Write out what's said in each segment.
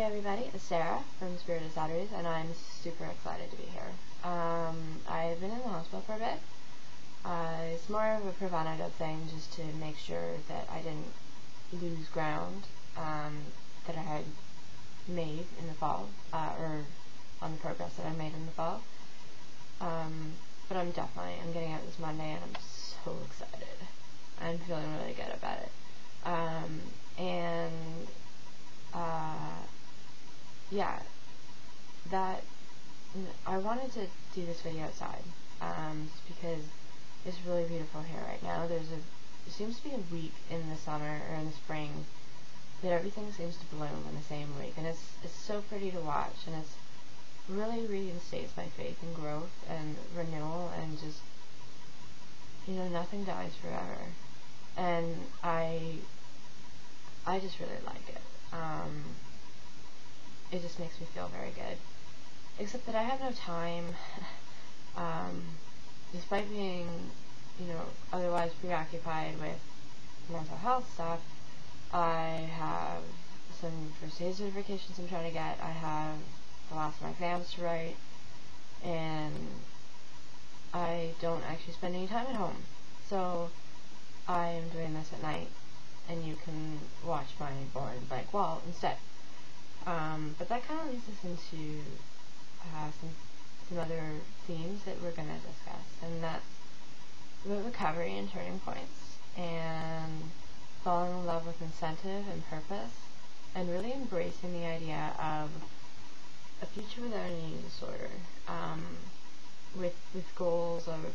everybody, it's Sarah from Spirited Saturdays, and I'm super excited to be here. I've been in the hospital for a bit. It's more of a preventative thing, just to make sure that I didn't lose ground that I had made in the fall, or on the progress that I made in the fall. But I'm getting out this Monday, and I'm so excited. I'm feeling really good about it. Yeah, I wanted to do this video outside, just because it's really beautiful here right now. It seems to be a week in the summer or in the spring that everything seems to bloom in the same week, and it's so pretty to watch, and it's really reinstates my faith in growth and renewal, and just, nothing dies forever, and I just really like it. It just makes me feel very good. Except that I have no time, despite being, otherwise preoccupied with mental health stuff. I have some first aid certifications I'm trying to get. I have the last of my exams to write, and I don't actually spend any time at home. So I am doing this at night, and you can watch my boring blank wall instead. But that kind of leads us into some other themes that we're going to discuss, and that's about recovery and turning points, and falling in love with incentive and purpose, and really embracing the idea of a future without an eating disorder, with goals of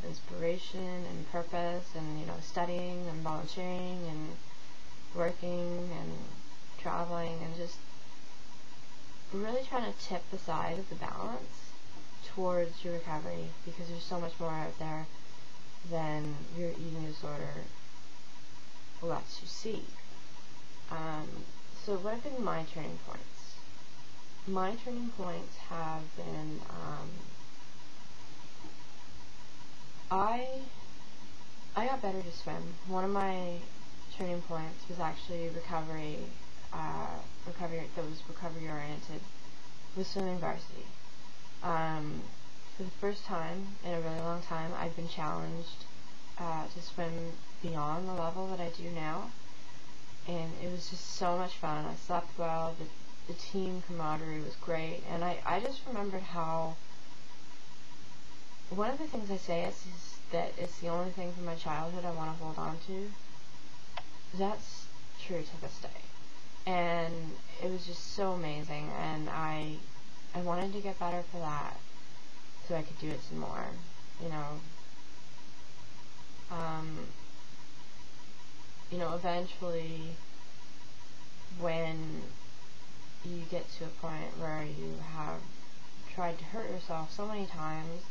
inspiration and purpose, and studying and volunteering and working and traveling, and just really trying to tip the side of the balance towards your recovery, because there's so much more out there than your eating disorder lets you see. So what have been my turning points? My turning points have been, I got better to swim. One of my turning points was actually recovery that was recovery oriented, with swimming varsity. For the first time in a really long time, I've been challenged to swim beyond the level that I do now, and it was just so much fun. I slept well, the team camaraderie was great, and I just remembered how one of the things I say is that it's the only thing from my childhood I want to hold on to. That's true to this day. And it was just so amazing, and I wanted to get better for that, so I could do it some more, eventually, when you get to a point where you have tried to hurt yourself so many times,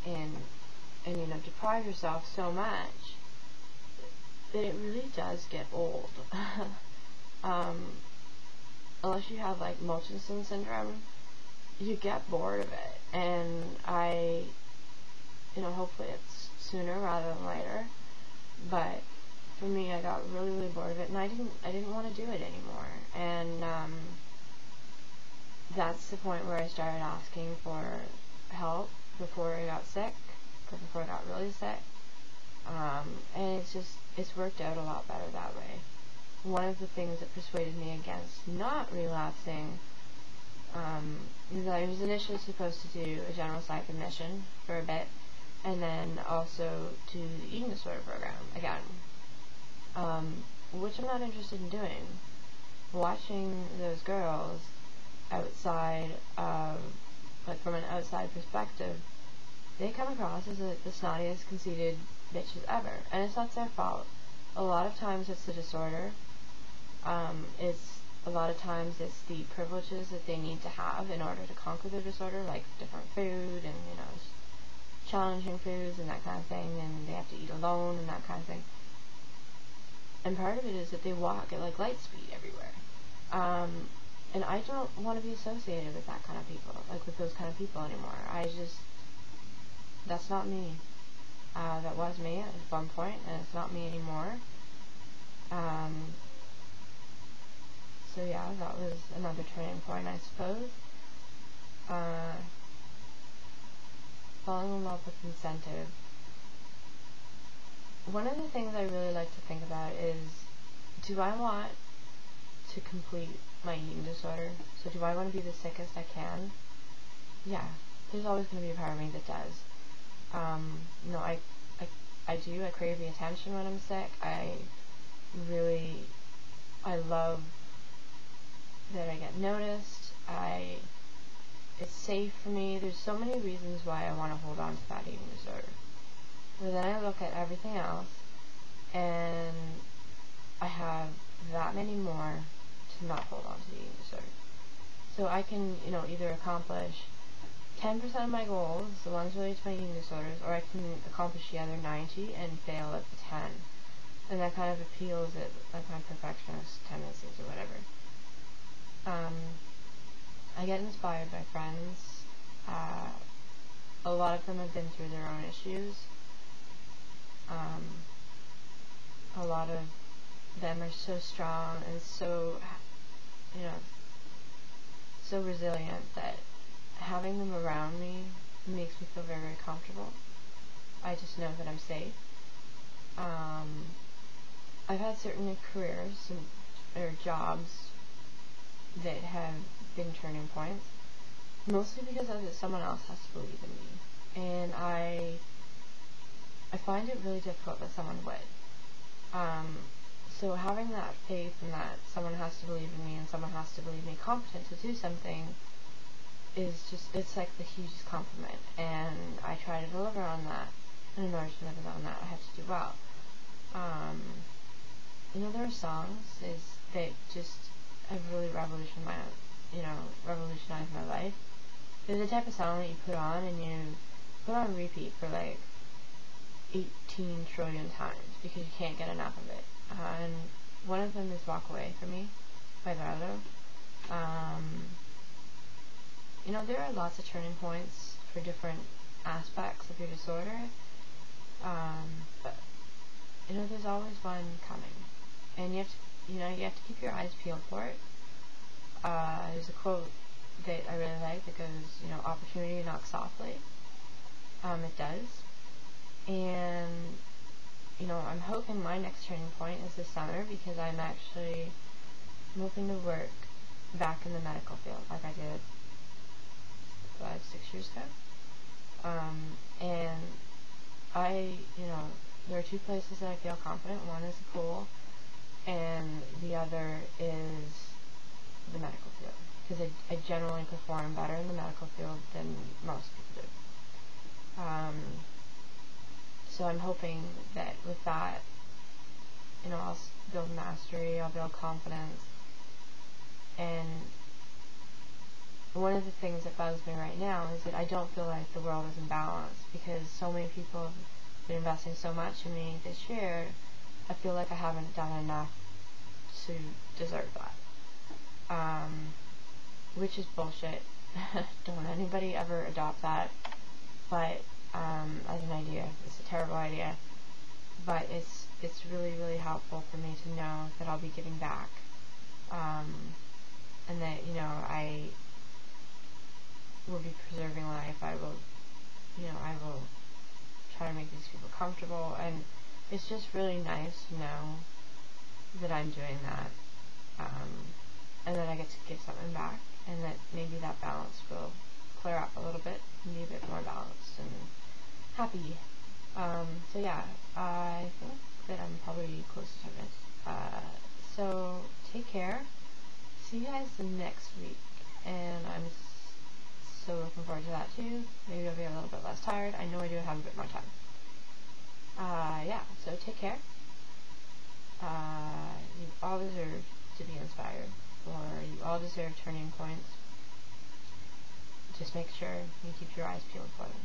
and deprive yourself so much, that it really does get old. Unless you have like Murchison syndrome, you get bored of it, and hopefully it's sooner rather than later, but for me, I got really, really bored of it, and I didn't want to do it anymore, and that's the point where I started asking for help before I got sick, or before I got really sick, and it's worked out a lot better that way. One of the things that persuaded me against not relapsing is that I was initially supposed to do a general psych admission for a bit, and then also do the eating disorder program again, which I'm not interested in doing. Watching those girls outside of, from an outside perspective, they come across as the snottiest, conceited bitches ever, and it's not their fault. A lot of times it's the disorder. A lot of times it's the privileges that they need to have in order to conquer their disorder, like different food and challenging foods and that kind of thing, and they have to eat alone and that kind of thing. And part of it is that they walk at like light speed everywhere. And I don't want to be associated with that kind of people, like with those kind of people anymore. That's not me. That was me at one point, and it's not me anymore. that was another turning point, I suppose. Falling in love with incentive. One of the things I really like to think about is, do I want to complete my eating disorder? So do I want to be the sickest I can? Yeah, there's always going to be a part of me that does. I do. I crave the attention when I'm sick. I love that I get noticed. It's safe for me. There's so many reasons why I want to hold on to that eating disorder. But then I look at everything else, and I have that many more to not hold on to the eating disorder. So I can, either accomplish 10% of my goals, the ones related to my eating disorders, or I can accomplish the other 90 and fail at the 10. And that kind of appeals at like my perfectionist tendencies or whatever. I get inspired by friends. A lot of them have been through their own issues. A lot of them are so strong and so, so resilient that having them around me makes me feel very, very comfortable. I just know that I'm safe. I've had certain careers or jobs that have been turning points, mostly because someone else has to believe in me, and I find it really difficult that someone would. So having that faith and that someone has to believe in me and someone has to believe me competent to do something is just, it's like the hugest compliment, and I try to deliver on that, and in order to deliver on that I have to do well. There are songs that just have really revolutionized my life. They're the type of song that you put on and you put on repeat for like 18 trillion times because you can't get enough of it. And one of them is Walk Away for Me by Barlow. There are lots of turning points for different aspects of your disorder, but there's always one coming, and you have to keep your eyes peeled for it. There's a quote that I really like that goes, opportunity knocks softly. It does, and I'm hoping my next turning point is this summer, because I'm hoping to work back in the medical field like I did 5-6 years ago. And there are two places that I feel confident. One is the pool, and the other is the medical field, because I generally perform better in the medical field than most people do. So I'm hoping that with that, I'll build mastery, I'll build confidence, and one of the things that bugs me right now is that I don't feel like the world is in balance, because so many people have been investing so much in me this year. I feel like I haven't done enough to deserve that, which is bullshit. Don't anybody ever adopt that, but as an idea, it's a terrible idea, but it's really, really helpful for me to know that I'll be giving back, and that I will be preserving life. I will try to make these people comfortable, and it's just really nice to know that I'm doing that, and that I get to give something back, and that maybe that balance will clear up a little bit and be a bit more balanced and happy. So yeah, I think that I'm probably close to 10 minutes. So take care. See you guys next week, and I'm so looking forward to that too. Maybe I'll be a little bit less tired. I know I do have a bit more time. Yeah, so take care. You all deserve to be inspired, or you all deserve turning points. Just make sure you keep your eyes peeled for them.